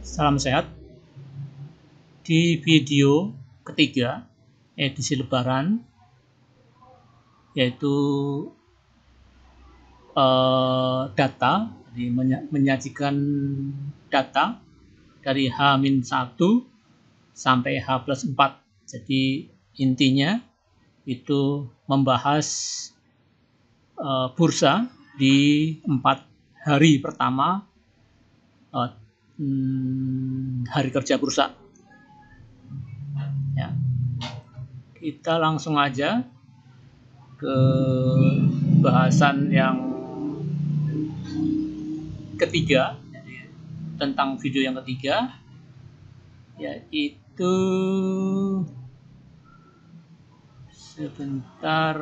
Salam sehat. Di video ketiga edisi Lebaran, yaitu data, jadi menyajikan data dari H-1 sampai H+4. Jadi intinya itu membahas bursa di 4 hari pertama hari kerja bursa. Ya. Kita langsung aja ke bahasan yang ketiga, tentang video yang ketiga, yaitu sebentar.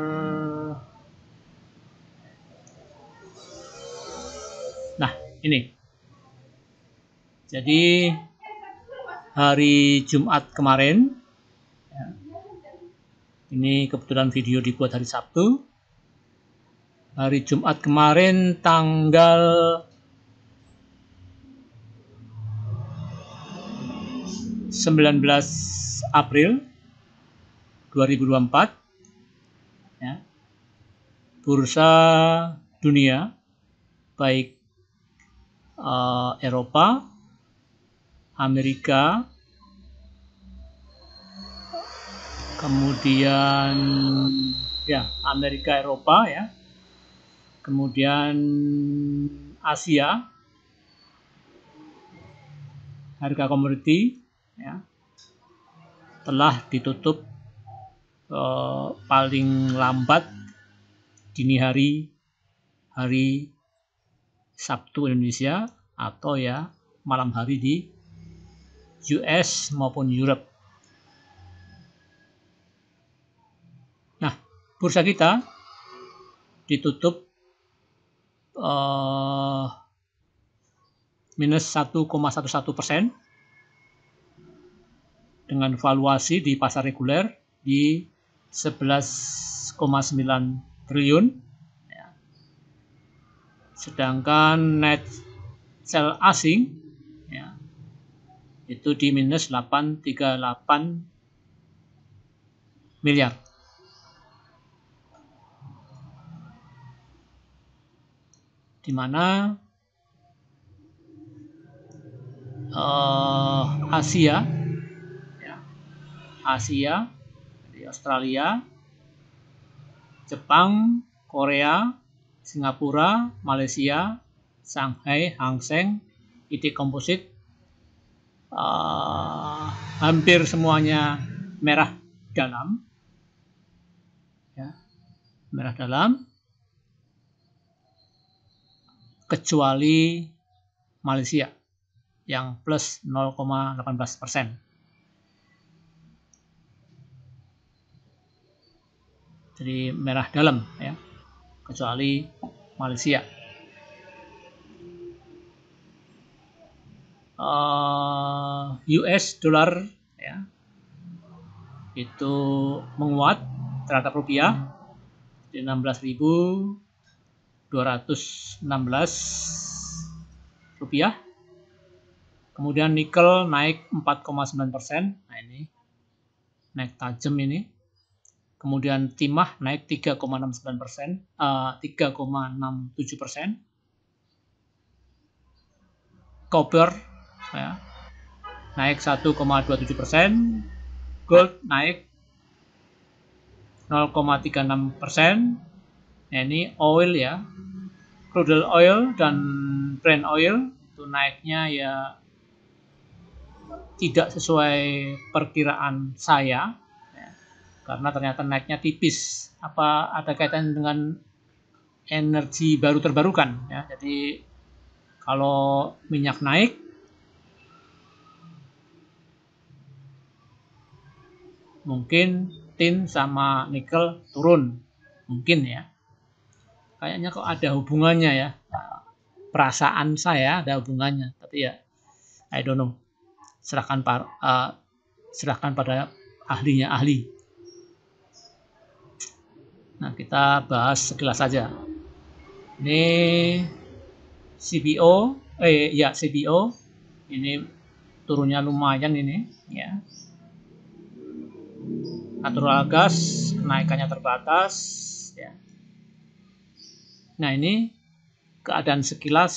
Nah, ini. Jadi hari Jumat kemarin, ini kebetulan video dibuat hari Sabtu. Hari Jumat kemarin tanggal 19 April 2024, ya, bursa dunia baik Eropa, Amerika, kemudian Amerika, Eropa, ya, kemudian Asia, harga komoditi, ya, telah ditutup paling lambat dini hari Sabtu Indonesia, atau ya malam hari di US maupun Europe. Nah, bursa kita ditutup minus 1,11% dengan valuasi di pasar reguler di 11,9 triliun, ya. Sedangkan net sell asing, ya, itu di minus 838 miliar. Di mana Asia, di Australia, Jepang, Korea, Singapura, Malaysia, Shanghai, Hang Seng, IT Composite, hampir semuanya merah dalam, ya, merah dalam, kecuali Malaysia yang plus 0,18%. Jadi merah dalam, ya, kecuali Malaysia. US dolar, ya, itu menguat terhadap rupiah di 16.216 rupiah. Kemudian nikel naik 4,9%. Nah, ini naik tajam ini. Kemudian timah naik 3,67%. Copper, ya, naik 1,27%. Gold naik 0,36%. Nah, ini oil, ya, crude oil dan Brent oil itu naiknya ya tidak sesuai perkiraan saya, ya, karena ternyata naiknya tipis. Apa ada kaitan dengan energi baru terbarukan, ya? Jadi kalau minyak naik, mungkin tin sama nikel turun, mungkin, ya. Kayaknya kok ada hubungannya, ya. Perasaan saya ada hubungannya, tapi ya I don't know. Serahkan pada ahlinya ahli. Nah, kita bahas sekilas saja. Ini CBO, CBO ini turunnya lumayan ini ya. Natural gas kenaikannya terbatas ya. Nah, ini keadaan sekilas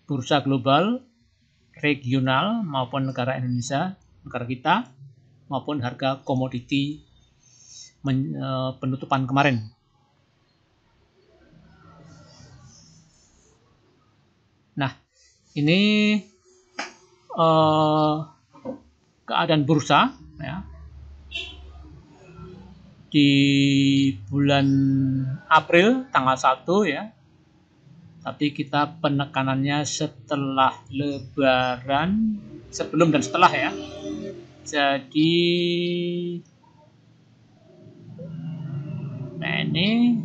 bursa global, regional maupun negara Indonesia, negara kita, maupun harga komoditi penutupan kemarin. Nah, ini keadaan bursa ya. Di bulan April tanggal 1 ya. Tapi kita penekanannya setelah Lebaran, sebelum dan setelah ya. Jadi nah ini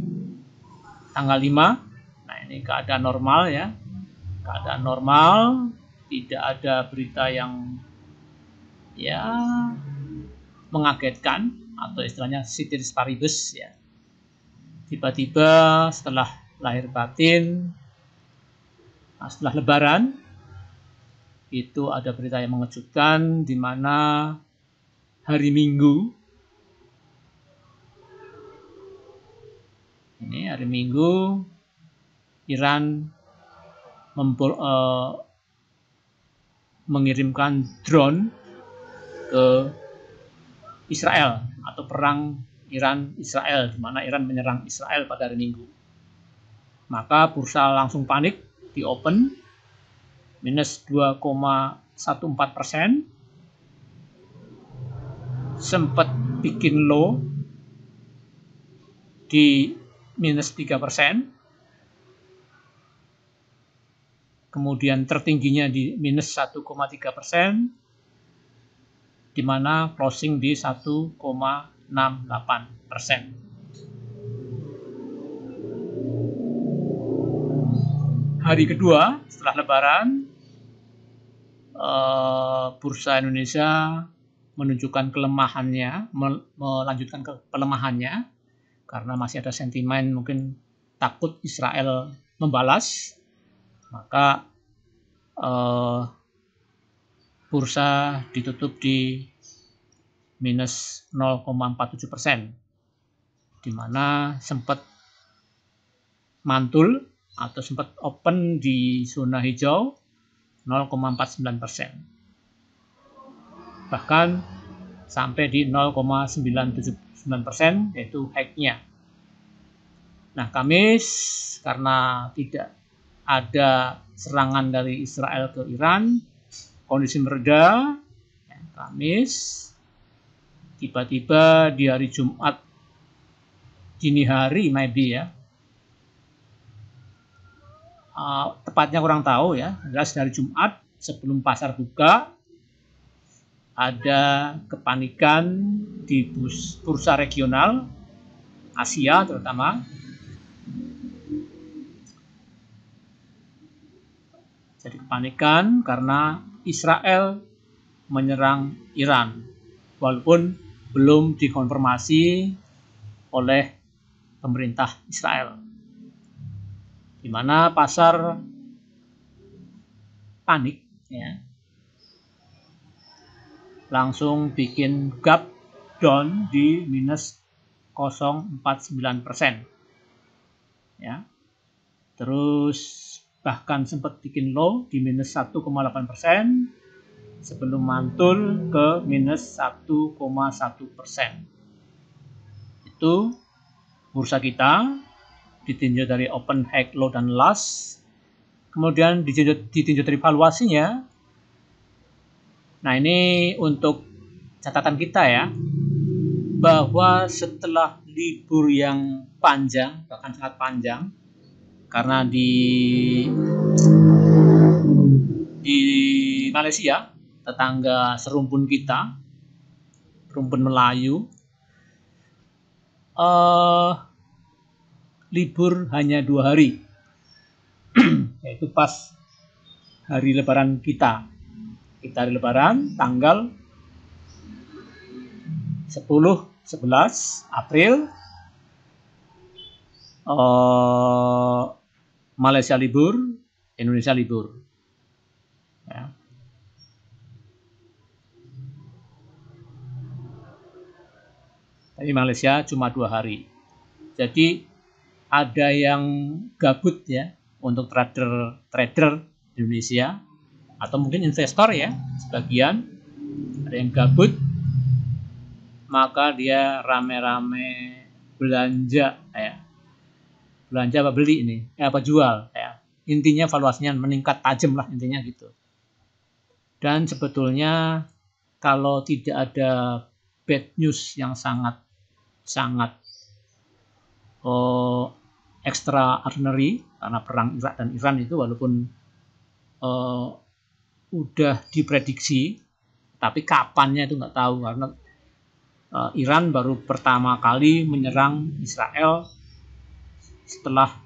tanggal 5. Nah, ini keadaan normal ya. Keadaan normal, tidak ada berita yang ya mengagetkan atau istilahnya ceteris paribus ya. Tiba-tiba setelah lahir batin, setelah Lebaran, itu ada berita yang mengejutkan di mana hari Minggu, ini hari Minggu, Iran mengirimkan drone ke Israel atau perang Iran-Israel, di mana Iran menyerang Israel pada hari Minggu. Maka bursa langsung panik, di open, minus 2,14%, sempat bikin low di minus 3%, kemudian tertingginya di minus 1,3%, di mana closing di 1,68%. Hari kedua setelah Lebaran, bursa Indonesia menunjukkan kelemahannya, melanjutkan ke pelemahannya, karena masih ada sentimen mungkin takut Israel membalas, maka bursa ditutup di minus 0,47%, di mana sempat mantul atau sempat open di zona hijau 0,49%, bahkan sampai di 0,979%, yaitu high-nya. Nah, Kamis karena tidak ada serangan dari Israel ke Iran, kondisi mereda. Kamis, tiba-tiba di hari Jumat dini hari, maybe ya, tepatnya kurang tahu ya, jelas dari Jumat sebelum pasar buka ada kepanikan di bursa regional Asia terutama. Jadi kepanikan karena Israel menyerang Iran, walaupun belum dikonfirmasi oleh pemerintah Israel, di mana pasar panik ya, langsung bikin gap down di minus 0,49% ya. Terus bahkan sempat bikin low di minus 1,8% sebelum mantul ke minus 1,1%. Itu bursa kita ditinjau dari open, high, low, dan last. Kemudian ditinjau dari valuasinya. Nah, ini untuk catatan kita ya, bahwa setelah libur yang panjang, bahkan sangat panjang, karena di Malaysia, tetangga serumpun kita, rumpun Melayu, libur hanya 2 hari, yaitu pas hari Lebaran kita. Kita hari Lebaran tanggal 10-11 April, Malaysia libur, Indonesia libur. Ya. Tapi Malaysia cuma 2 hari. Jadi ada yang gabut ya untuk trader di Indonesia, atau mungkin investor ya, sebagian ada yang gabut, maka dia rame-rame belanja ya. Belanja apa beli ini? Apa jual ya. Intinya valuasinya meningkat tajam lah, intinya gitu. Dan sebetulnya kalau tidak ada bad news yang sangat extraordinary, karena perang Irak dan Iran itu walaupun udah diprediksi, tapi kapannya itu nggak tahu, karena Iran baru pertama kali menyerang Israel setelah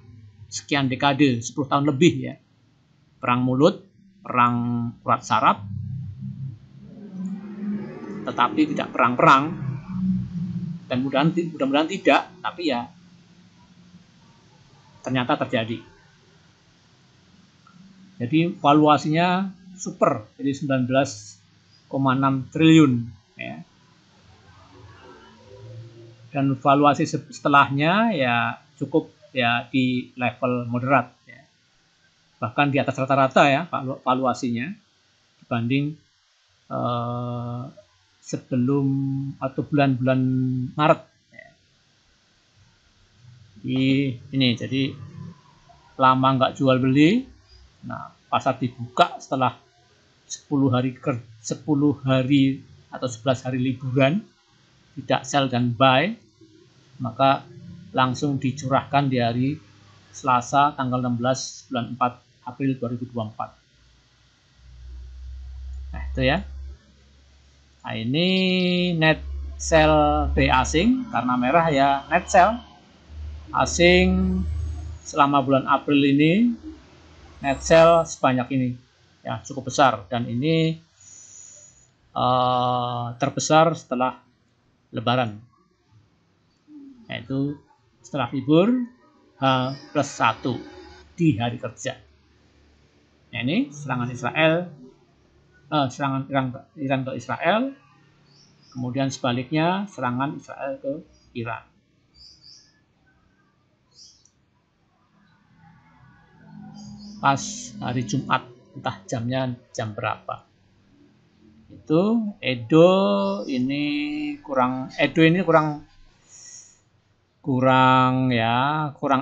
sekian dekade, 10 tahun lebih ya. Perang mulut, perang urat saraf, tetapi tidak perang-perang, dan mudah-mudahan tidak, tapi ya ternyata terjadi. Jadi valuasinya super, jadi 19,6 triliun ya. Dan valuasi setelahnya ya cukup ya di level moderat ya. Bahkan di atas rata-rata ya valuasinya dibanding sebelum atau bulan-bulan Maret ya. Ini jadi lama nggak jual beli. Nah, pasar dibuka setelah 10 hari atau 11 hari liburan, tidak sell dan buy, maka langsung dicurahkan di hari Selasa tanggal 16 bulan 4 April 2024. Nah, itu ya. Nah, ini net sell B asing, karena merah ya net sell asing selama bulan April ini, net sell sebanyak ini ya, cukup besar, dan ini terbesar setelah Lebaran, yaitu setelah libur H+1 di hari kerja. Nah, ini serangan Iran ke Israel, kemudian sebaliknya serangan Israel ke Iran. Pas hari Jumat, entah jamnya jam berapa. Itu Edo ini kurang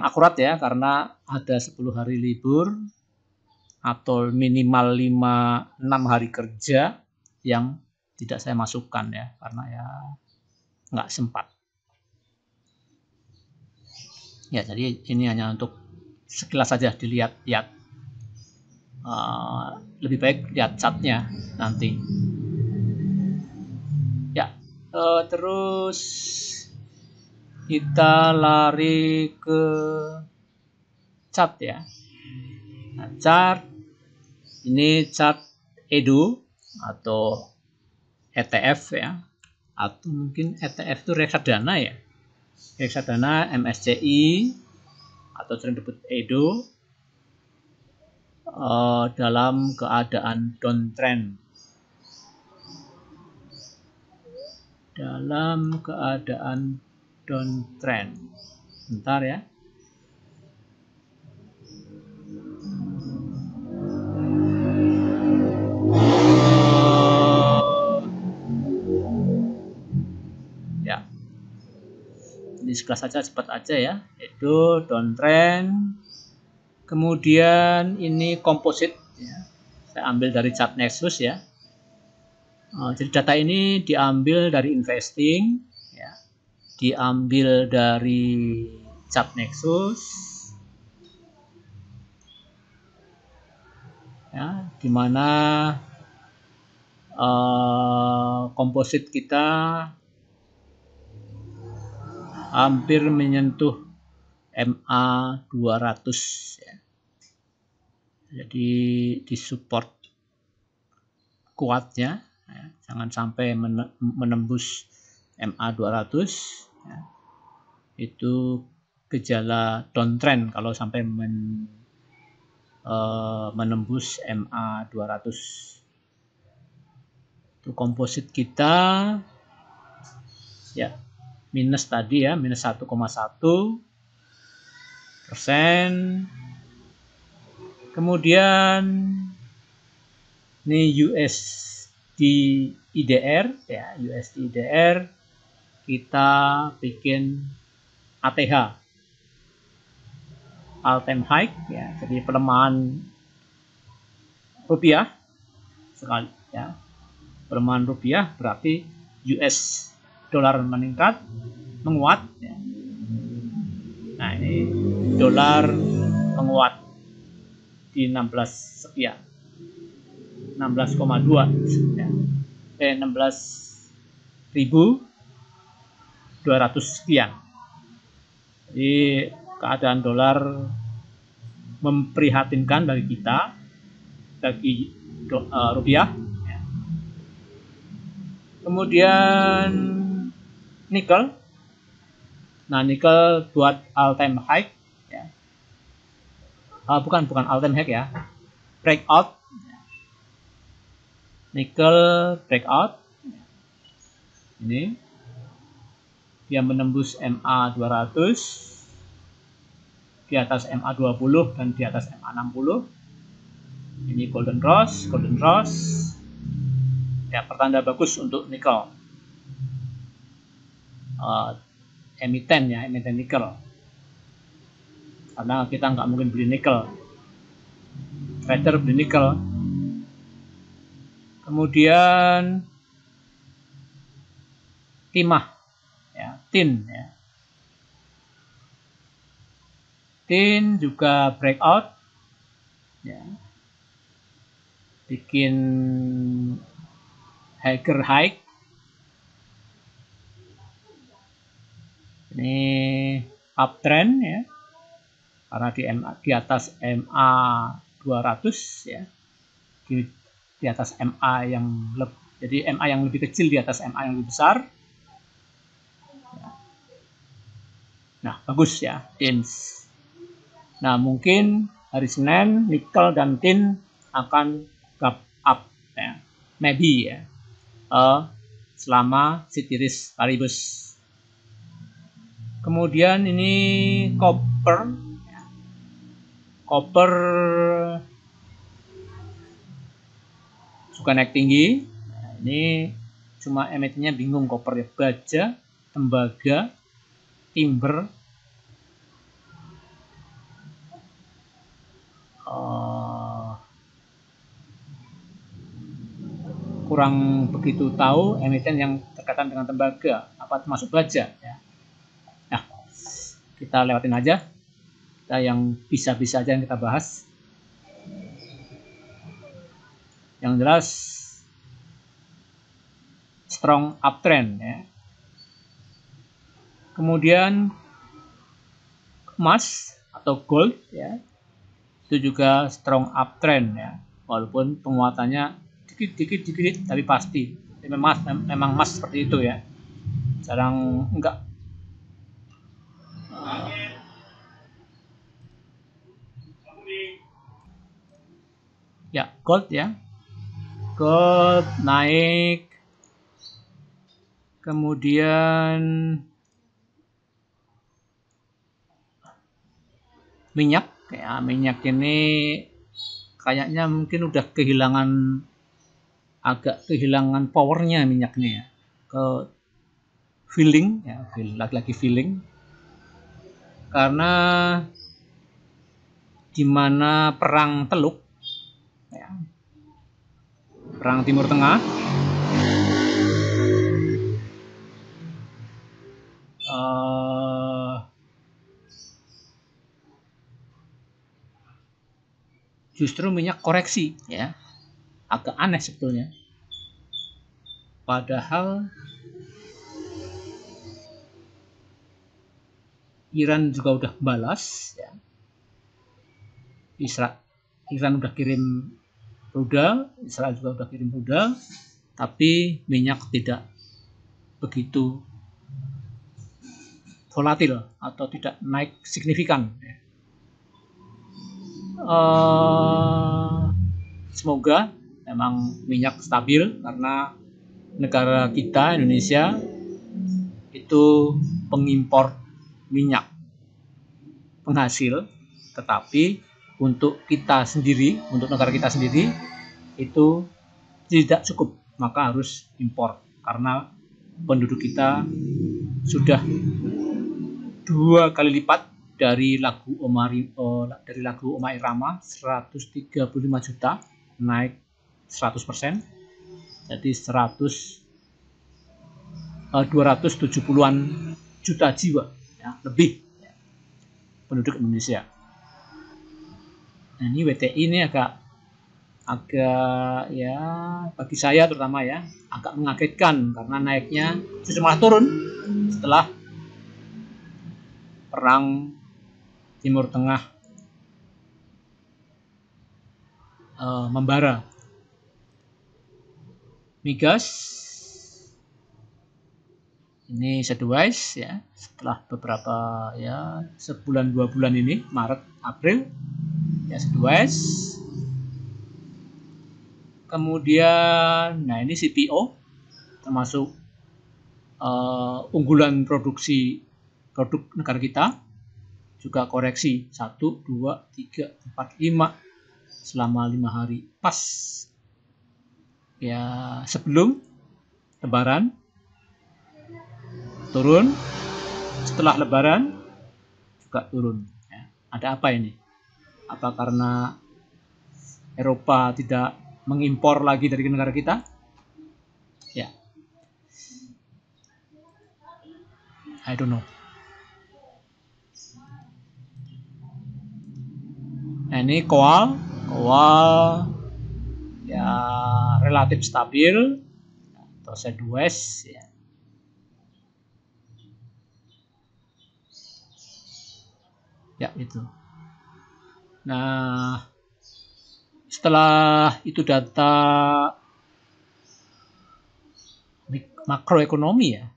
akurat ya, karena ada 10 hari libur atau minimal 6 hari kerja yang tidak saya masukkan ya, karena ya nggak sempat. Ya, jadi ini hanya untuk sekilas saja dilihat-lihat. Lebih baik lihat chartnya nanti. Ya, terus kita lari ke chart ya. Nah, chart ini chart Edo atau ETF ya, atau mungkin ETF itu reksadana ya, reksadana MSCI atau sering disebut Edo, dalam keadaan downtrend. Bentar ya. Ya. Ini sekelas saja, cepat aja ya. Edo downtrend. Kemudian ini komposit ya. Saya ambil dari chart Nexus ya. Jadi data ini diambil dari investing ya. Diambil dari chart Nexus ya, dimana komposit kita hampir menyentuh MA 200 ya. Jadi disupport kuatnya ya, jangan sampai menembus MA 200 ya. Itu gejala downtrend kalau sampai menembus MA 200. Itu komposit kita ya. minus tadi ya, minus 1,1%. Kemudian ini USD IDR ya, USD IDR kita bikin ATH, all time high ya, jadi pelemahan rupiah sekali ya. Pelemahan rupiah berarti US dolar meningkat, menguat ya. Nah, ini dolar menguat di 16 sekian, 16,2 ya. 16.200 sekian. Jadi keadaan dolar memprihatinkan bagi kita, bagi rupiah. Kemudian nikel. Nah, nikel buat all time high ya. Bukan all time high ya. Breakout. Nikel breakout. Ini dia menembus MA 200 di atas MA 20 dan di atas MA 60. Ini golden cross ya, pertanda bagus untuk nikel. Emiten nikel, karena kita nggak mungkin beli nikel, trader beli nikel. Kemudian timah ya, tin ya, tin juga breakout ya, bikin higher high. Ini uptrend ya, karena di atas MA 200 ya, di atas MA yang jadi MA yang lebih kecil di atas MA yang lebih besar. Nah, bagus ya tin. Nah, mungkin hari Senin nikel dan tin akan gap up ya, maybe ya, selama ceteris paribus. Kemudian ini copper suka naik tinggi. Nah, ini cuma emitennya bingung, copper ya, baja, tembaga, timber, kurang begitu tahu emiten yang terkaitan dengan tembaga apa termasuk baja ya. Nah, kita lewatin aja, kita yang bisa-bisa aja yang kita bahas. Yang jelas strong uptrend ya. Kemudian emas atau gold ya, itu juga strong uptrend ya, walaupun penguatannya dikit tapi pasti. Memang emas seperti itu ya, jarang enggak. Ya, gold ya, gold naik. Kemudian minyak ya, minyak ini kayaknya mungkin udah agak kehilangan powernya minyak ini ya, ke feeling ya, lagi-lagi feeling, karena dimana perang Teluk ya, perang Timur Tengah, justru minyak koreksi ya, agak aneh sebetulnya. Padahal Iran juga udah balas ya. Iran udah kirim rudal, Israel juga udah kirim rudal, tapi minyak tidak begitu volatil atau tidak naik signifikan. Semoga memang minyak stabil, karena negara kita Indonesia itu pengimpor minyak penghasil, tetapi untuk kita sendiri, untuk negara kita sendiri itu tidak cukup, maka harus impor karena penduduk kita sudah 2 kali lipat dari lagu Oma Irama 135 juta, naik 100%, jadi 270-an juta jiwa ya, lebih ya, penduduk Indonesia. Nah, ini WTI ini agak ya bagi saya terutama ya agak mengagetkan karena naiknya justru malah turun setelah perang Timur Tengah membara. Migas ini sideways ya, setelah beberapa ya sebulan 2 bulan ini, Maret April ya sideways. Kemudian nah ini CPO termasuk unggulan produksi produk negara kita juga koreksi 1, 2, 3, 4, 5 selama 5 hari pas ya sebelum Lebaran, turun, setelah Lebaran juga turun ya. Ada apa ini? Apa karena Eropa tidak mengimpor lagi dari negara kita? Ya, I don't know. Nah ini koal ya relatif stabil atau sideways ya. Ya itu. Nah setelah itu data makroekonomi ya.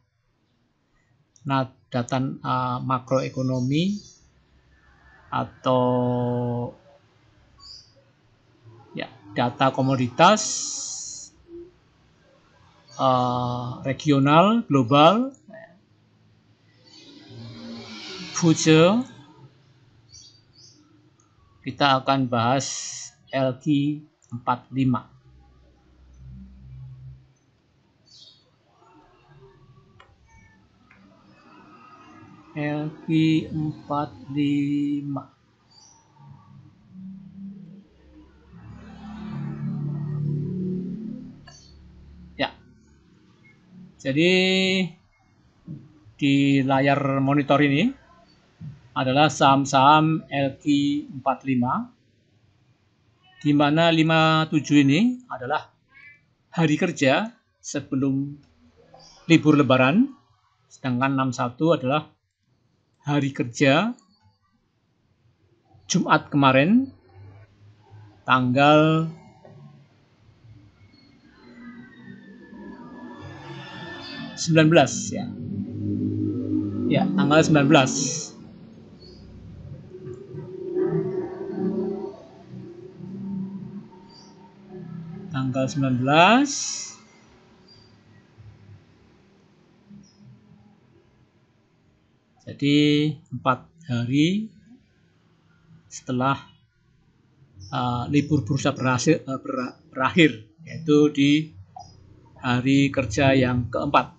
Nah data makroekonomi atau ya data komoditas regional, global, future. Kita akan bahas LQ45. LQ45. Ya. Jadi di layar monitor ini adalah saham-saham LQ45, di mana 57 ini adalah hari kerja sebelum libur Lebaran, sedangkan 61 adalah hari kerja Jumat kemarin, tanggal 19 ya. Ya, tanggal 19. Tanggal 19. Jadi 4 hari setelah libur bursa berakhir, yaitu di hari kerja yang keempat.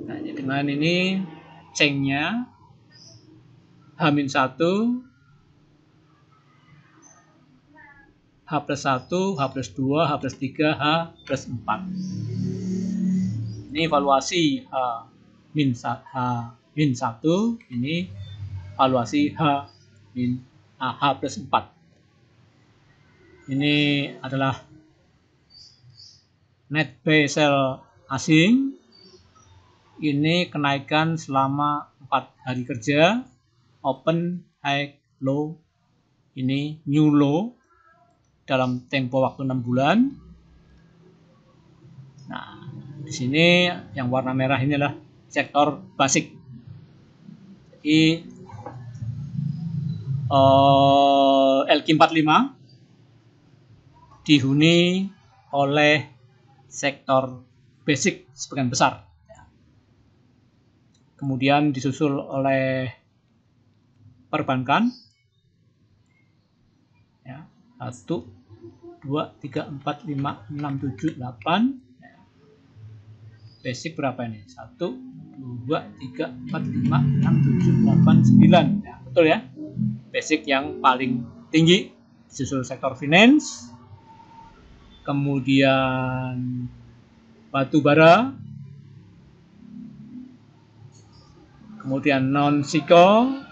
Nah, dengan ini cengnya H-1, H+1, H+2, H+3, H+4. Ini evaluasi H-1, ini evaluasi H+4. Ini adalah net buy sell asing. Ini kenaikan selama 4 hari kerja, open, high, low, ini new low dalam tempo waktu 6 bulan. Nah, di sini yang warna merah ini adalah sektor basic. Jadi LQ45 dihuni oleh sektor basic sebagian besar. kemudian disusul oleh perbankan. Ya, 1, 2, 3, 4, 5, 6, 7, 8. Basic berapa ini? 1, 2, 3, 4, 5, 6, 7, 8, 9. Ya, betul ya. Basic yang paling tinggi. Disusul sektor finance. Kemudian batu bara. Kemudian non-cycle.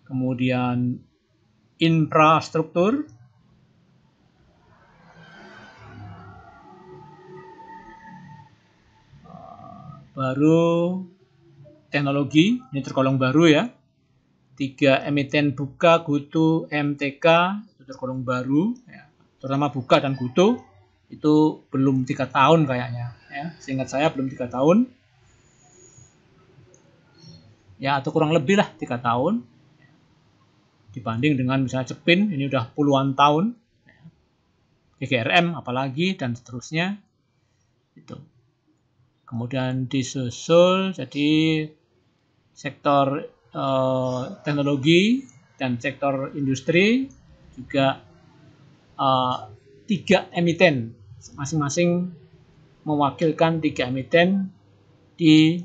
Kemudian infrastruktur. Baru teknologi, ini tergolong baru ya. 3 emiten Buka, Gutu, MTK, itu tergolong baru. Ya. Terutama Buka dan Gutu, itu belum 3 tahun kayaknya. Ya. Seingat saya belum 3 tahun. Ya, atau kurang lebih lah 3 tahun. Dibanding dengan misalnya Cepin, ini udah puluhan tahun. GGRM apalagi, dan seterusnya. Itu. Kemudian disusul, jadi sektor teknologi dan sektor industri juga 3 emiten, masing-masing mewakilkan 3 emiten di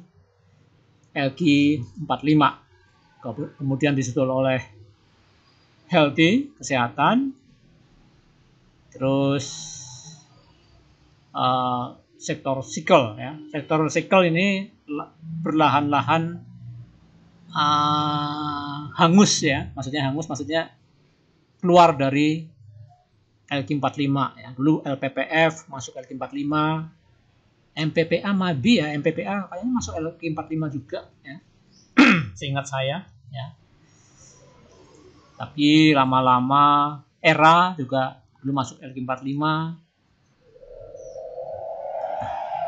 LQ45. Kemudian disusul oleh healthy, kesehatan, terus sektor cycle ya. Sektor cycle ini berlahan-lahan hangus ya, maksudnya keluar dari LQ45 ya. Dulu LPPF masuk LQ45, MPPA MABI ya, MPPA kayaknya masuk LQ45 juga ya. Seingat saya ya. Tapi lama-lama ERA juga dulu masuk LQ45.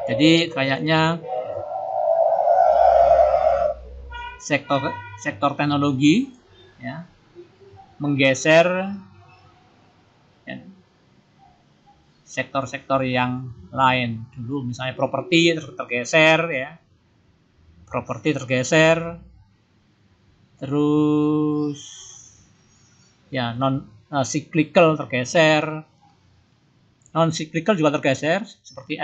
Jadi kayaknya sektor teknologi ya menggeser ya, sektor-sektor yang lain. Dulu misalnya properti tergeser ya. Properti tergeser. Terus ya non cyclical tergeser. Non cyclical juga tergeser seperti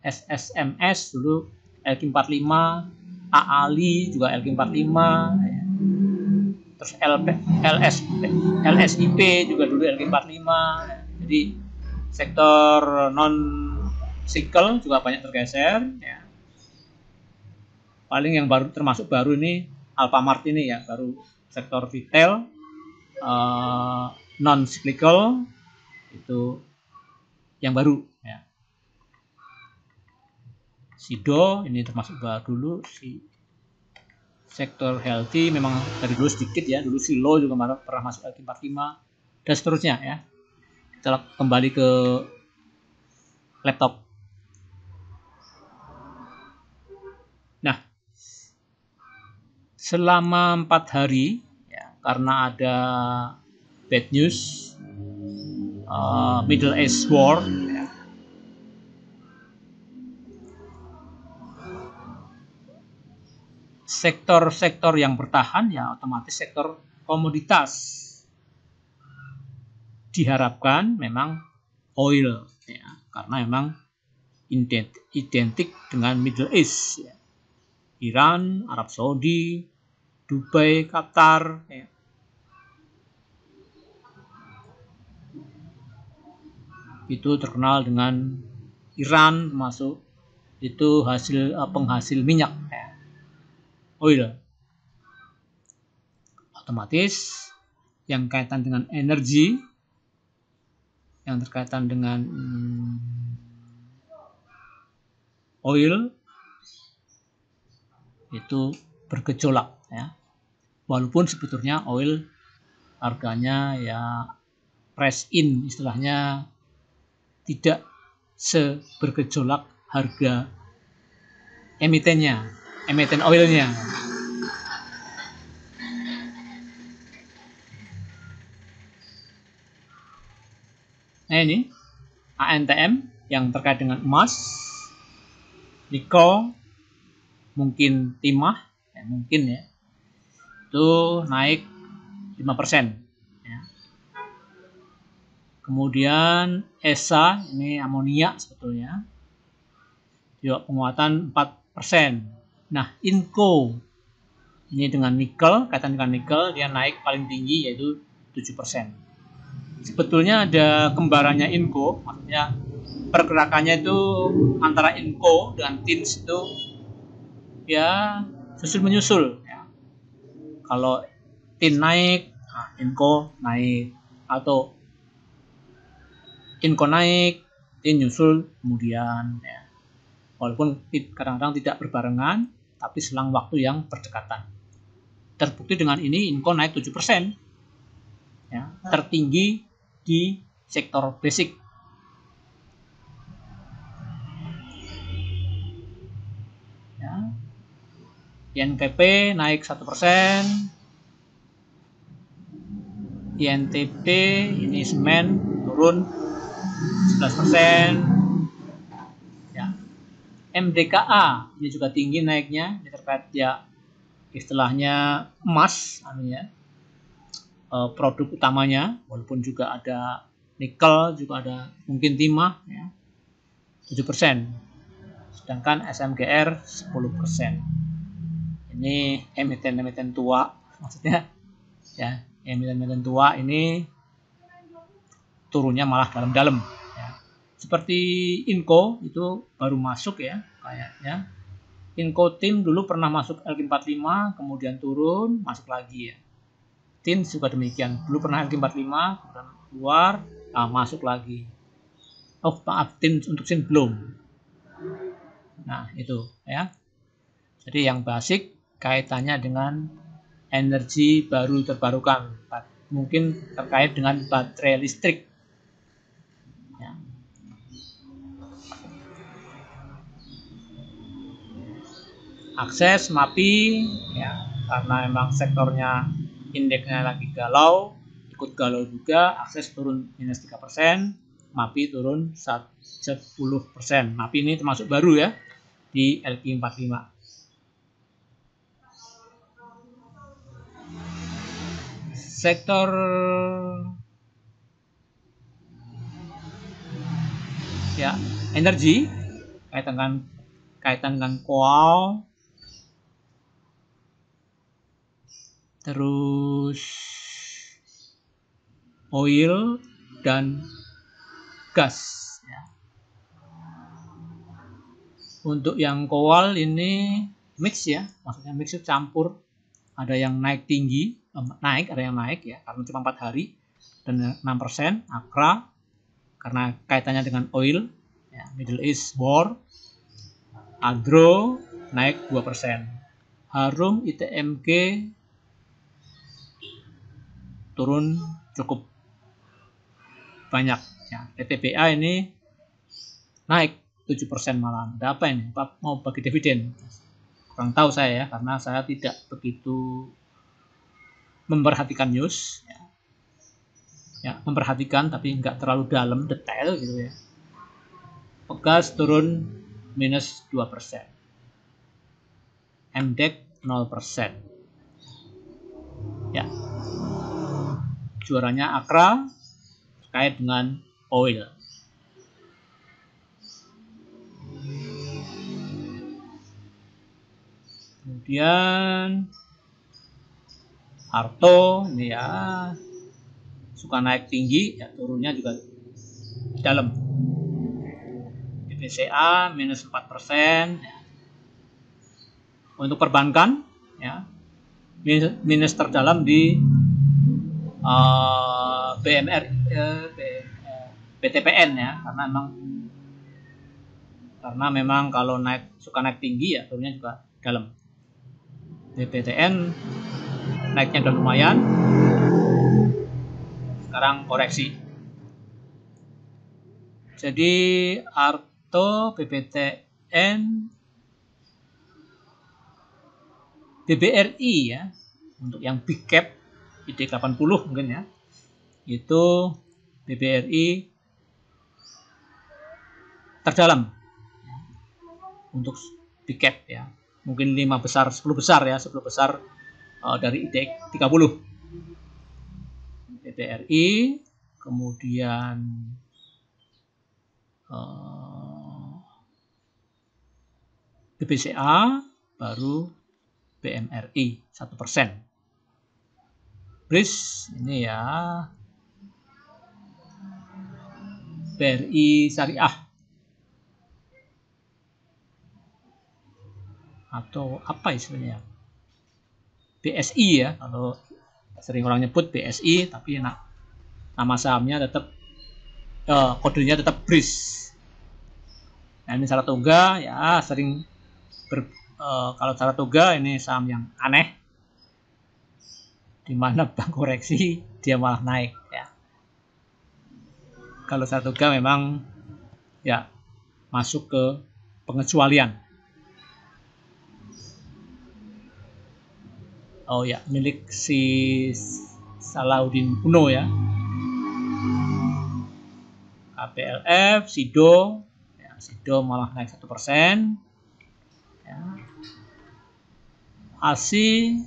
SSMS dulu LQ45, AALI juga LQ45 ya. Terus LSIP juga dulu LQ45. Jadi sektor non cycle juga banyak tergeser ya. Paling yang baru termasuk baru ini Alfamart ini ya, baru sektor retail non cyclical itu yang baru ya. Sido ini termasuk baru dulu. Si sektor healthy memang dari dulu sedikit ya, dulu Silo juga pernah masuk LQ45 dan seterusnya ya. Kita kembali ke laptop. Nah, selama 4 hari ya, karena ada bad news Middle East War ya, sektor-sektor yang bertahan ya otomatis sektor komoditas diharapkan memang oil ya, karena memang identik dengan Middle East ya. Iran, Arab Saudi, Dubai, Qatar ya. Itu terkenal dengan Iran termasuk itu penghasil minyak ya. Oil. Otomatis yang kaitan dengan energi, yang terkaitan dengan oil itu bergejolak ya. Walaupun sebetulnya oil harganya ya price in istilahnya tidak sebergejolak harga emiten oilnya. Nah ini ANTM yang terkait dengan emas, nikel, mungkin timah, ya, mungkin ya, itu naik 5%. Ya. Kemudian ESA, ini amonia sebetulnya, juga penguatan 4%. Nah, INCO, ini dengan nikel, kaitan dengan nikel, dia naik paling tinggi yaitu 7%. Sebetulnya ada kembarannya INCO, maksudnya pergerakannya itu antara INCO dengan TINS itu ya susul menyusul. Ya. Kalau TIN naik, nah, INCO naik, atau INCO naik, TIN nyusul kemudian. Ya. Walaupun kadang-kadang tidak berbarengan, tapi selang waktu yang berdekatan. Terbukti dengan ini INCO naik 7%. Ya, tertinggi di sektor basic. Ya. INKP naik 1%. INTP ini semen turun 11%. Ya. MDKA ini juga tinggi naiknya, ini terkait ya istilahnya emas, ya, produk utamanya, walaupun juga ada nikel, juga ada mungkin timah, ya, 7%. Sedangkan SMGR 10%. Ini emiten-emiten tua, maksudnya ya, emiten-emiten tua ini turunnya malah dalam-dalam. Ya. Seperti INCO itu baru masuk ya, kayaknya. INCO TIN dulu pernah masuk LQ45, kemudian turun, masuk lagi ya. TIN juga demikian, dulu pernah LQ45, kemudian keluar, nah masuk lagi. Oh maaf, TIN untuk SIN belum. Nah itu ya. Jadi yang basic kaitannya dengan energi baru terbarukan, mungkin terkait dengan baterai listrik. Ya. Akses MAPI ya, karena memang sektornya indeksnya lagi galau, ikut galau juga, akses turun minus 3%, MAPI turun 10%. MAPI ini termasuk baru ya di LQ45. Sektor ya energi kaitan dengan coal, terus oil dan gas. Ya. Untuk yang coal ini mix ya, maksudnya mix itu campur. Ada yang naik tinggi, ada yang naik ya, karena cuma 4 hari dan 6%. Akra karena kaitannya dengan oil, ya, Middle East War. Adro naik 2%. Harum ITMG turun cukup banyak. Ya, PTBA ini naik 7% malah. Ada apa ini? Mau bagi dividen? Kurang tahu saya ya, karena saya tidak begitu memperhatikan news. Ya. Ya, memperhatikan tapi nggak terlalu dalam, detail gitu ya. Pegas turun minus 2%. MDEC 0%. Ya. Juaranya Akra terkait dengan oil. Kemudian Harto ini ya suka naik tinggi, ya turunnya juga dalam. BPCA minus 4%. Ya. Untuk perbankan ya minus terdalam di BMR, BTPN ya, karena memang kalau suka naik tinggi ya turunnya juga dalam. BPTN naiknya udah lumayan, sekarang koreksi. Jadi Arto, BPTN, BBRI ya, untuk yang big cap ID80 mungkin ya, itu BBRI terdalam untuk big cap ya, mungkin 5 besar, 10 besar ya, 10 besar dari IDX 30. BBRI, kemudian BBCA, baru BMRI 1%. BRIS ini ya, BRI Syariah atau apa istilahnya, BSI ya, kalau sering orang nyebut BSI, tapi nama sahamnya tetap kodenya tetap BRIS. Nah, ini Saratoga ya, sering kalau Saratoga ini saham yang aneh, di mana bank koreksi dia malah naik ya. Kalau Saratoga memang ya masuk ke pengecualian. Oh ya, milik si Salahuddin Uno ya. KPLF, Sido, ya, Sido malah naik 1%. Ya. ASI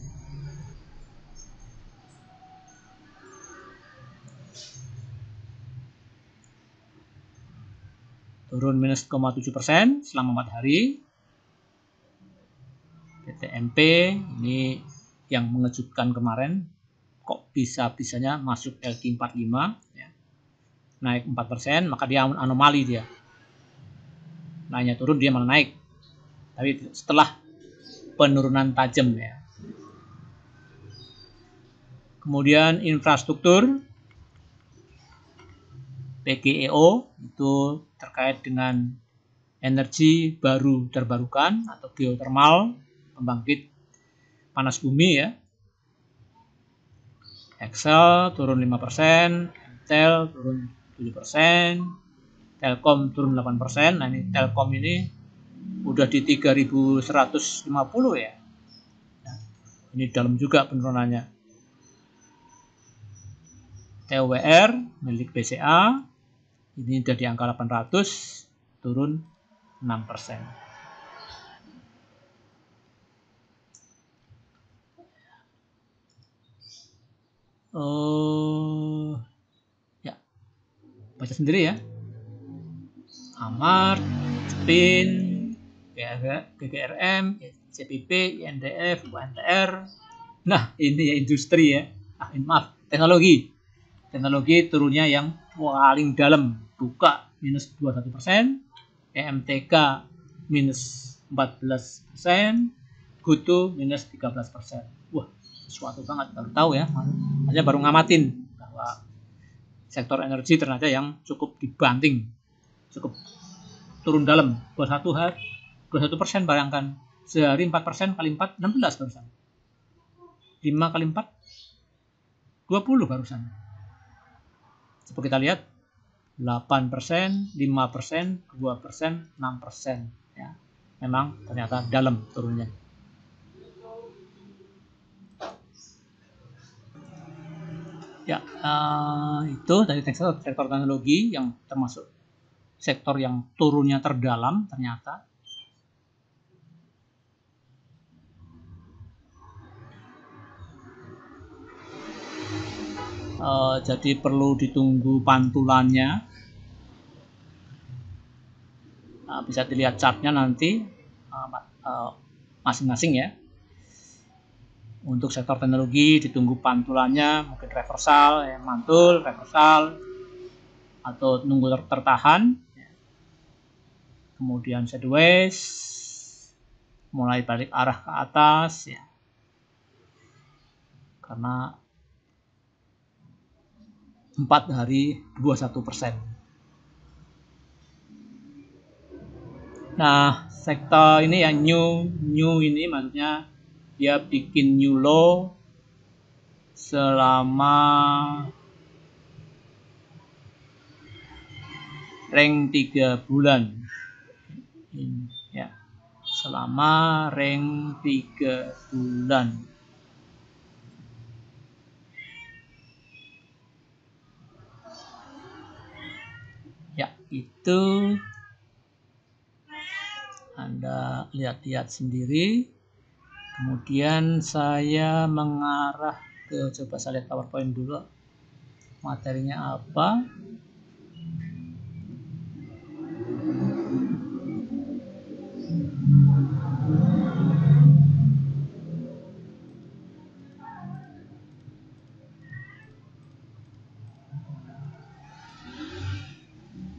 turun minus 0,7% selama 4 hari. PTMP ini yang mengejutkan kemarin, kok bisa-bisanya masuk LQ45 ya. Naik 4%, maka dia anomali dia. Naiknya turun, dia malah naik. Tapi setelah penurunan tajam ya. Kemudian infrastruktur PGEO itu terkait dengan energi baru terbarukan atau geothermal, pembangkit panas bumi ya. Excel turun 5%, Intel turun 7%, Telkom turun 8%. Nah, ini Telkom ini udah di 3150 ya. Nah, ini dalam juga penurunannya. TWR milik BCA ini udah di angka 800, turun 6%. Ya, baca sendiri ya. Amart, Spin, GGRM, CPP, INDF, UNTR. Nah, ini ya industri ya. Maaf, teknologi. Teknologi turunnya yang paling dalam, buka minus 21%, EMTK minus 14%, GoTo minus 13%. Wah, sesuatu banget, baru tahu ya. Hanya baru ngamatin bahwa sektor energi ternyata yang cukup dibanting, cukup turun dalam. 21% bayangkan, sehari 4%, kali 4, 16 barusan. 5 kali 4, 20 barusan. Coba kita lihat, 8%, 5%, 2%, 6%. Ya, memang ternyata dalam turunnya. Ya, itu dari sektor teknologi yang termasuk sektor yang turunnya terdalam ternyata. Jadi perlu ditunggu pantulannya. Bisa dilihat chartnya nanti masing-masing ya. Untuk sektor teknologi ditunggu pantulannya, mungkin reversal, ya, mantul, reversal, atau nunggu tertahan. Kemudian sideways, mulai balik arah ke atas ya. Karena 4 hari 21%. Nah, sektor ini ya new ini maksudnya dia bikin new low selama rank 3 bulan. Ya. Selama rank 3 bulan. Ya, itu Anda lihat-lihat sendiri. Kemudian saya mengarah ke, coba saya lihat PowerPoint dulu. Materinya apa?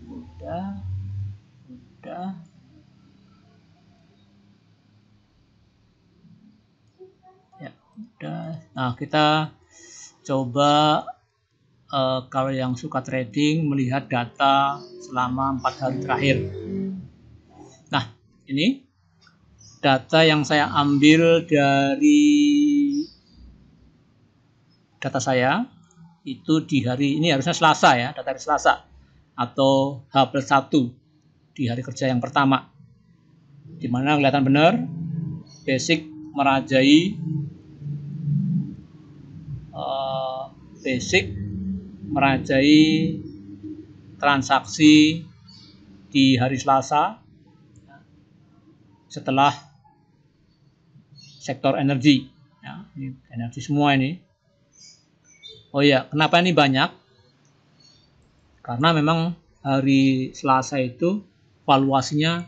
Udah. Ya, udah. Nah, kita coba kalau yang suka trading melihat data selama 4 hari terakhir. Nah, ini data yang saya ambil dari data saya itu di hari ini, harusnya Selasa ya, data hari Selasa atau H+1 di hari kerja yang pertama, dimana kelihatan benar basic merajai transaksi di hari Selasa setelah sektor energi ya, ini energi semua ini. Oh ya, kenapa ini banyak? Karena memang hari Selasa itu valuasinya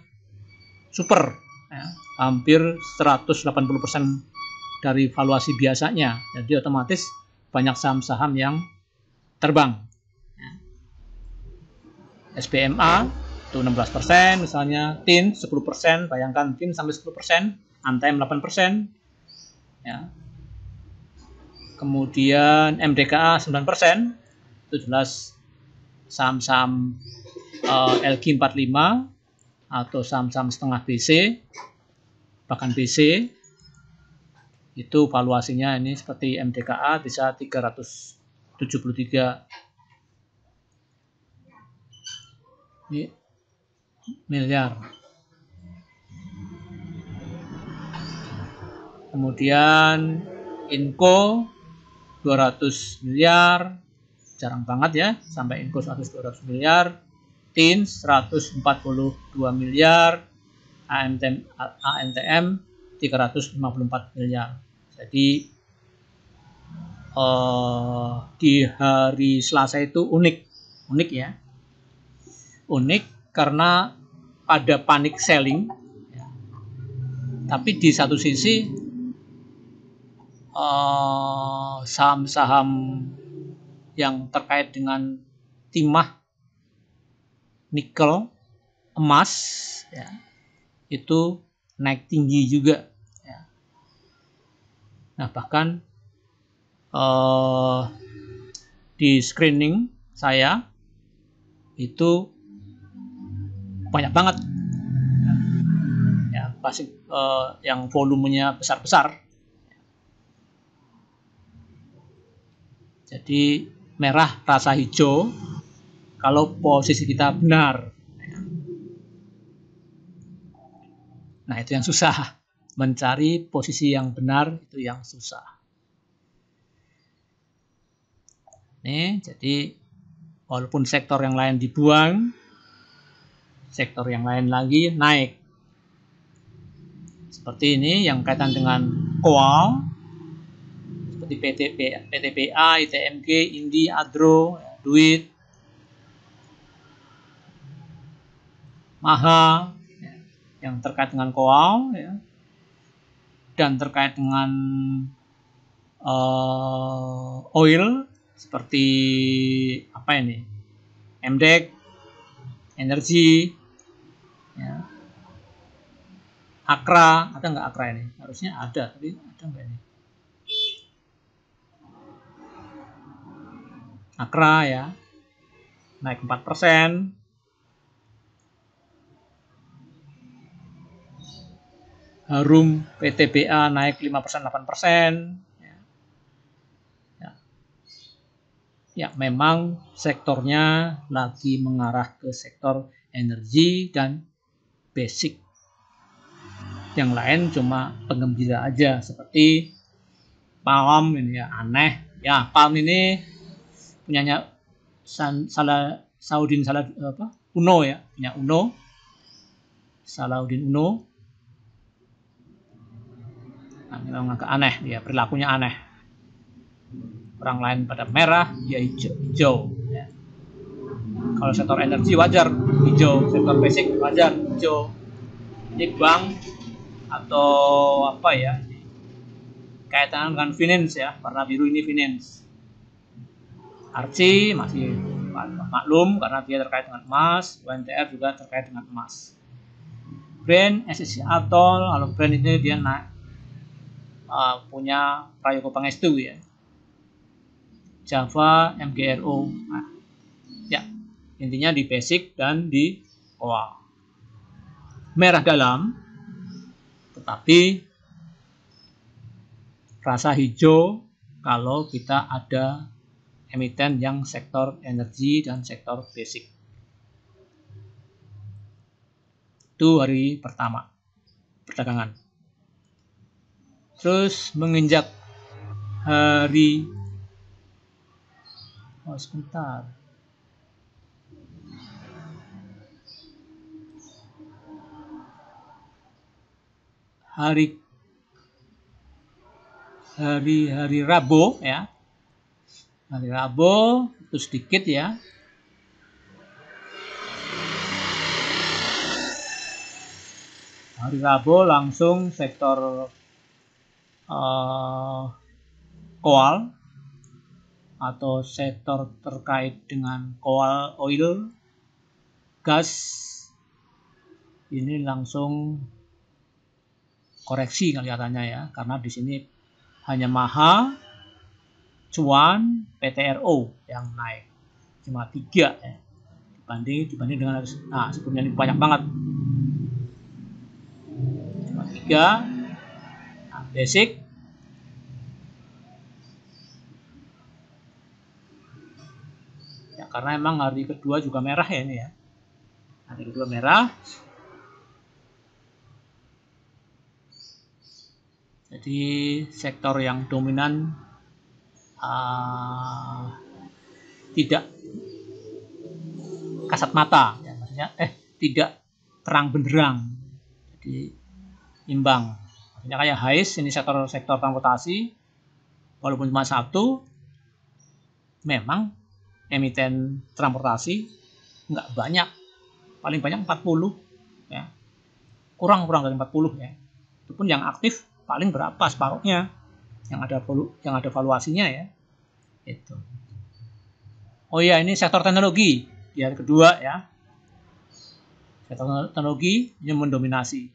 super ya, hampir 180% dari valuasi biasanya. Jadi otomatis banyak saham-saham yang terbang. SBMA itu 16%, misalnya TIN 10%, bayangkan TIN sampai 10%, Anthem 8%, ya. Kemudian MDKA 9%, itu jelas saham-saham LQ45 atau saham-saham setengah BC, bahkan BC, itu valuasinya ini seperti MDKA bisa 373 miliar. Kemudian Inco 200 miliar, jarang banget ya sampai Inco 200 miliar. TIN 142 miliar, ANTM 354 miliar. Jadi di hari Selasa itu unik ya. Unik karena ada panic selling ya. Tapi di satu sisi saham-saham yang terkait dengan timah, nikel, emas ya, itu naik tinggi juga ya. Nah, bahkan di screening saya itu banyak banget ya, pasti yang volumenya besar-besar. Jadi merah rasa hijau kalau posisi kita benar. Nah, itu yang susah. Mencari posisi yang benar itu yang susah. Nih, jadi walaupun sektor yang lain dibuang, sektor yang lain lagi naik. Seperti ini yang kaitan dengan Coal, seperti PTBA, ITMG, Indi, Adro, Duit, Maha, yang terkait dengan Coal ya, dan terkait dengan oil seperti apa ini, MDEC, energi, ya. Akra, ada nggak Akra ini? Harusnya ada, tapi ada nggak ini? Akra ya, naik 4%. Harum PTBA naik 5%, 8%. Ya, memang sektornya lagi mengarah ke sektor energi dan basic. Yang lain cuma penggembira aja, seperti palm ini ya, aneh. Ya, palm ini punyanya Salahuddin Uno ya, punya Uno. Salahuddin Uno. Nah, ini memang agak aneh, ya perilakunya aneh. Orang lain pada merah, dia hijau. Ya. Kalau sektor energi wajar hijau, sektor basic wajar hijau. Ini bank atau apa ya? Kaitan dengan finance ya, warna biru ini finance. Archie masih maklum karena dia terkait dengan emas, UNTR juga terkait dengan emas. Brand SSC Atol, kalau brand itu dia punya Prayogo Pangestu ya. Java MGRO. Nah, ya, intinya di basic dan di OA. Merah dalam, tetapi rasa hijau kalau kita ada emiten yang sektor energi dan sektor basic. Itu hari pertama perdagangan. Terus menginjak hari sebentar. Hari Rabu ya. Hari Rabu itu sedikit ya. Hari Rabu langsung sektor coal atau sektor terkait dengan coal, oil, gas ini langsung koreksi kelihatannya ya, karena di sini hanya Maha, Cuan, PTRO yang naik cuma 3 ya. Dibanding dengan sebelumnya ini banyak banget cuma 3. Nah, basic ya, karena emang hari kedua juga merah ya ini ya, hari kedua merah. Jadi sektor yang dominan tidak kasat mata ya, maksudnya tidak terang benderang, jadi imbang. Maksudnya kayak HIS ini sektor transportasi, walaupun cuma 1, memang emiten transportasi nggak banyak, paling banyak 40 ya, kurang dari 40 ya. Itu pun yang aktif paling berapa, separuhnya yang ada valuasinya ya. Itu. Oh iya, ini sektor teknologi di hari kedua ya. Sektor teknologi ini mendominasi.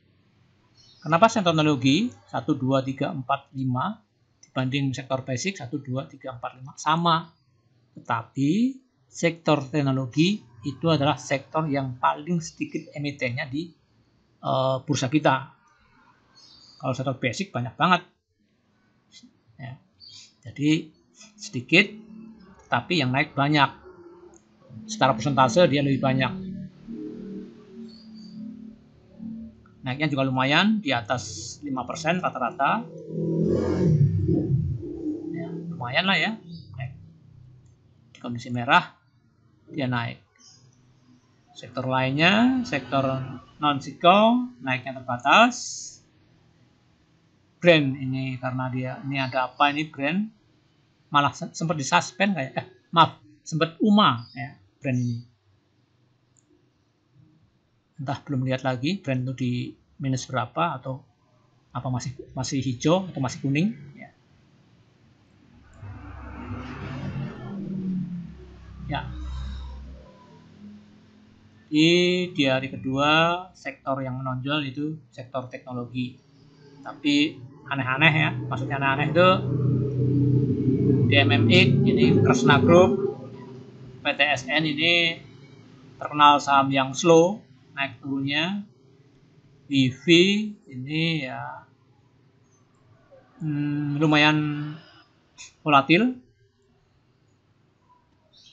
Kenapa sektor teknologi 1, 2, 3, 4, 5 dibanding sektor basic 1, 2, 3, 4, 5 sama. Tetapi sektor teknologi itu adalah sektor yang paling sedikit emitennya di bursa kita. Kalau sektor basic banyak banget. Ya. Jadi sedikit, tapi yang naik banyak. Secara persentase dia lebih banyak. Naiknya juga lumayan, di atas 5% rata-rata. Ya, lumayan lah ya. Naik. Di kondisi merah, dia naik. Sektor lainnya, sektor non-cycle, naiknya terbatas. Brand ini, karena ini ada apa ini brand, malah sempat disuspend kayak, sempat UMA ya brand ini. Entah belum lihat lagi brand itu di minus berapa atau apa, masih hijau atau masih kuning ya. Ya. Di hari kedua sektor yang menonjol itu sektor teknologi. Tapi aneh-aneh ya, maksudnya aneh-aneh itu DMMX ini Kresna Group, PTSN ini terkenal saham yang slow naik turunnya. BV ini ya lumayan volatil.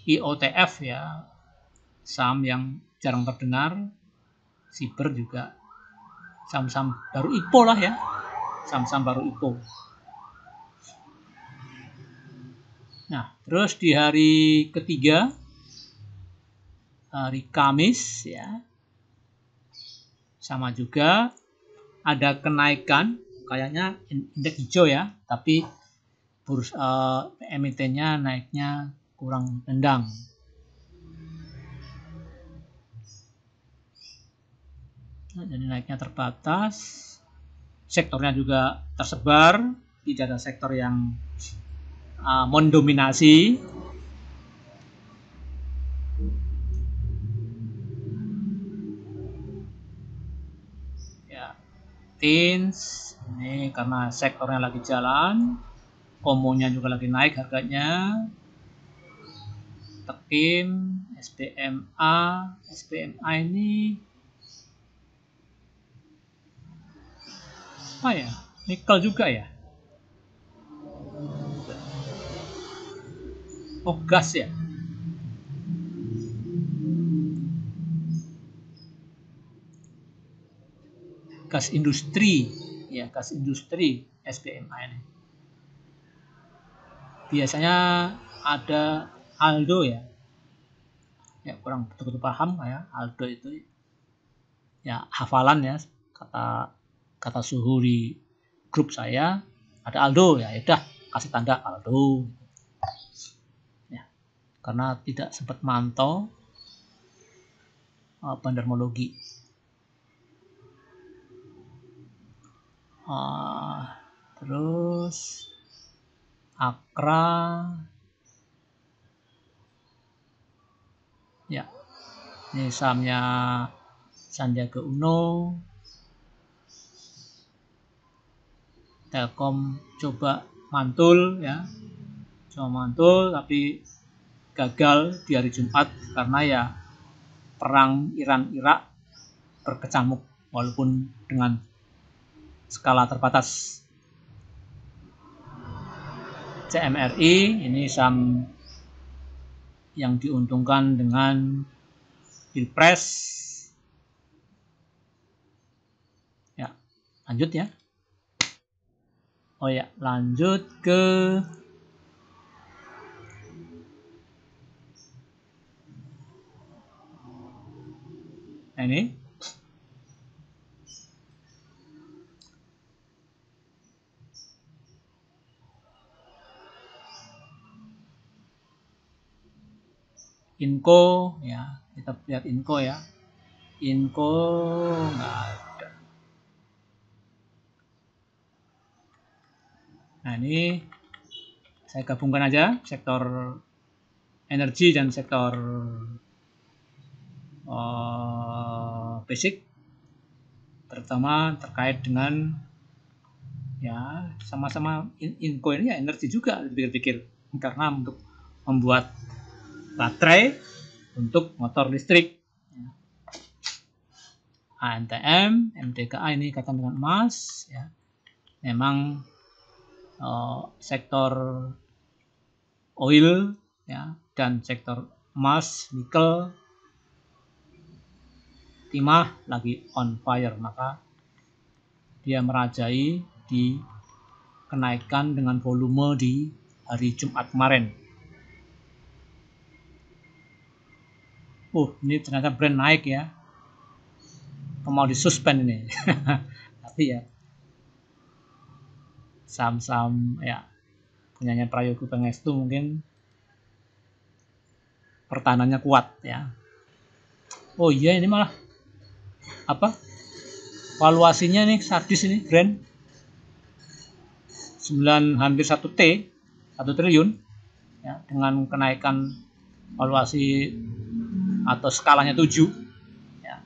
IOTF ya, saham yang jarang terdengar. Siber juga saham-saham baru IPO lah ya, saham-saham baru IPO. Nah, terus di hari ketiga, hari Kamis ya, sama juga ada kenaikan kayaknya indeks hijau ya, tapi emitennya naiknya kurang nendang. Nah, jadi naiknya terbatas, sektornya juga tersebar, tidak ada sektor yang mendominasi. Ya, Tins ini karena sektornya lagi jalan, komonya juga lagi naik harganya. Tekim, SPMA ini apa ya? Nikel juga ya? Oh, gas ya? Gas industri, ya gas industri SPMA ini. Biasanya ada Aldo ya. Ya kurang betul-betul paham ya Aldo itu. Ya hafalan ya kata suhu di grup saya ada Aldo ya udah kasih tanda Aldo. Ya, karena tidak sempat mantau bandarmologi. Terus Akra ya, ini sahamnya Sandiaga Uno. Telkom coba mantul ya, tapi gagal di hari Jumat karena ya perang Iran-Irak berkecamuk walaupun dengan skala terbatas. CMRI ini saham yang diuntungkan dengan Pilpres. Ya, lanjut ya. Oh ya, lanjut ke ini. Inco ya, kita lihat Inco ya. Inco nggak ada. Nah ini saya gabungkan aja sektor energi dan sektor basic, terutama terkait dengan ya sama-sama Inco ini ya energi juga dipikir-pikir karena untuk membuat baterai untuk motor listrik. ANTM, MDKA ini kaitan dengan emas ya. Memang sektor oil ya dan sektor emas, nikel, timah lagi on fire, maka dia merajai di kenaikan dengan volume di hari Jumat kemarin. Ini ternyata brand naik ya. Mau disuspend ini. Tapi ya saham-saham ya punyanya Prayogo Pangestu mungkin pertahanannya kuat ya. Oh iya ini malah apa? Valuasinya nih sadis ini brand 9 hampir 1 triliun ya, dengan kenaikan valuasi atau skalanya 7 ya.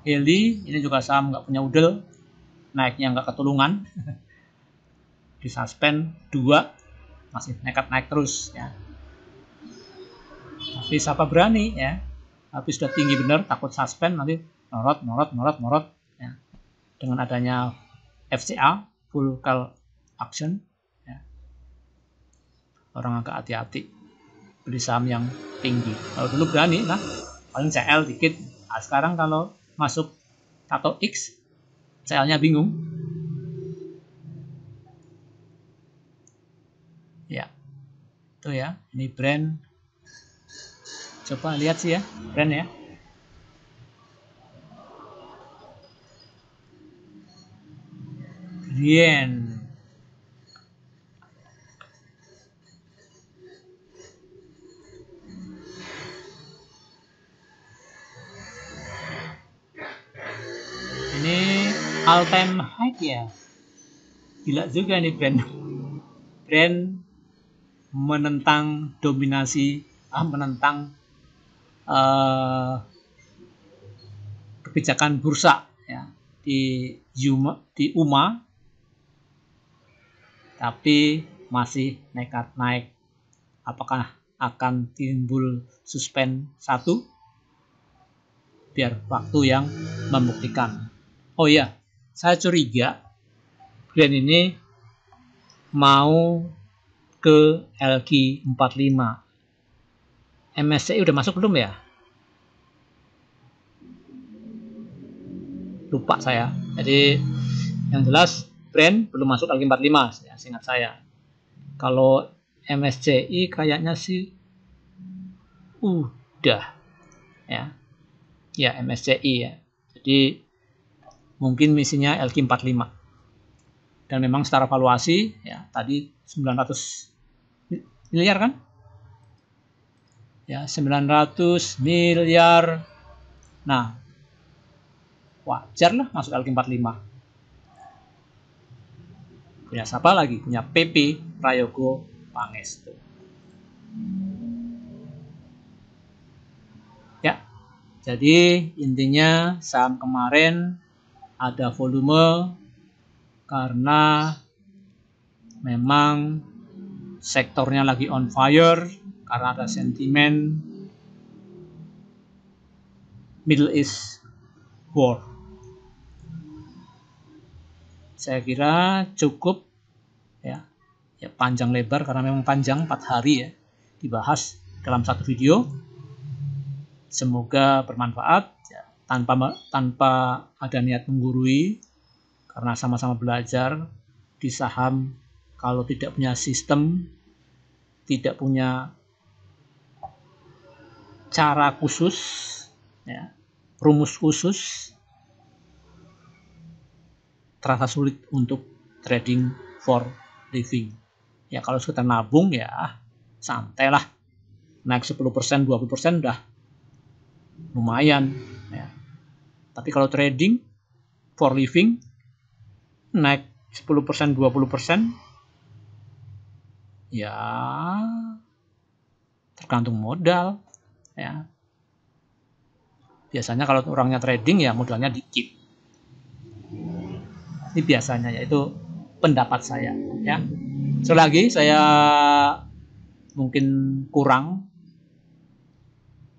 Heli ini juga saham nggak punya udel, naiknya nggak ketulungan. Disuspend 2 masih nekat naik terus ya. Tapi siapa berani ya, tapi sudah tinggi benar, takut suspend nanti norot ya. Dengan adanya FCA full call action ya. Orang agak hati-hati beli saham yang tinggi. Kalau dulu berani lah paling CL dikit. Nah, sekarang kalau masuk atau X CL-nya bingung ya. Itu ya, ini brand, coba lihat sih ya brand ya. Bien. Ini all time high ya. Gila juga nih brand menentang dominasi, menentang kebijakan bursa ya di UMA, tapi masih nekat naik. Apakah akan timbul suspend 1? Biar waktu yang membuktikan. Oh iya, saya curiga brand ini mau ke LQ45. MSCI udah masuk belum ya? Lupa saya. Jadi yang jelas brand belum masuk LQ45 ya, seingat saya. Kalau MSCI kayaknya sih udah ya. Ya MSCI ya. Jadi mungkin misinya LQ45. Dan memang secara valuasi ya tadi 900 miliar kan? Ya, 900 miliar. Nah, wajar lah masuk LQ45. Punya siapa lagi? Punya PP Prayogo Pangestu. Ya, jadi intinya saham kemarin ada volume karena memang sektornya lagi on fire karena ada sentimen Middle East War. Saya kira cukup ya panjang lebar karena memang panjang 4 hari ya dibahas dalam satu video. Semoga bermanfaat ya, tanpa ada niat menggurui, karena sama-sama belajar di saham. Kalau tidak punya sistem, tidak punya cara khusus ya, rumus khusus, terasa sulit untuk trading for living. Ya kalau sekedar nabung ya santai lah, naik 10%, 20% udah lumayan ya. Tapi kalau trading for living naik 10%, 20% ya tergantung modal ya. Biasanya kalau orangnya trading ya modalnya dikit. Ini biasanya, yaitu pendapat saya ya. Selagi saya mungkin kurang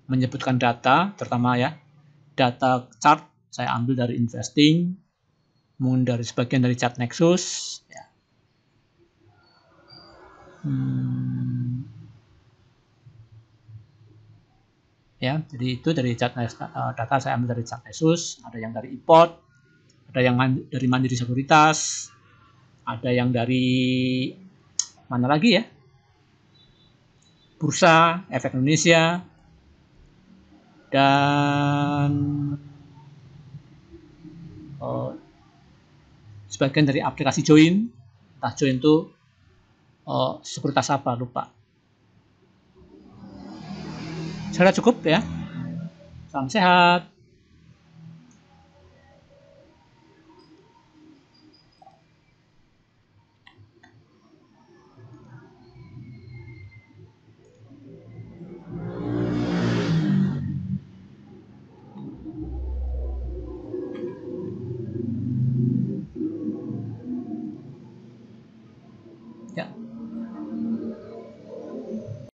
menyebutkan data, terutama ya data chart saya ambil dari investing, mungkin dari sebagian dari chart Nexus ya. Ya, jadi itu dari chart data saya ambil dari chart Nexus, ada yang dari iPod, ada yang dari Mandiri Sekuritas, ada yang dari mana lagi ya? Bursa Efek Indonesia, dan sebagian dari aplikasi Join. Entah Join itu sekuritas apa, lupa. Saya cukup ya. Salam sehat.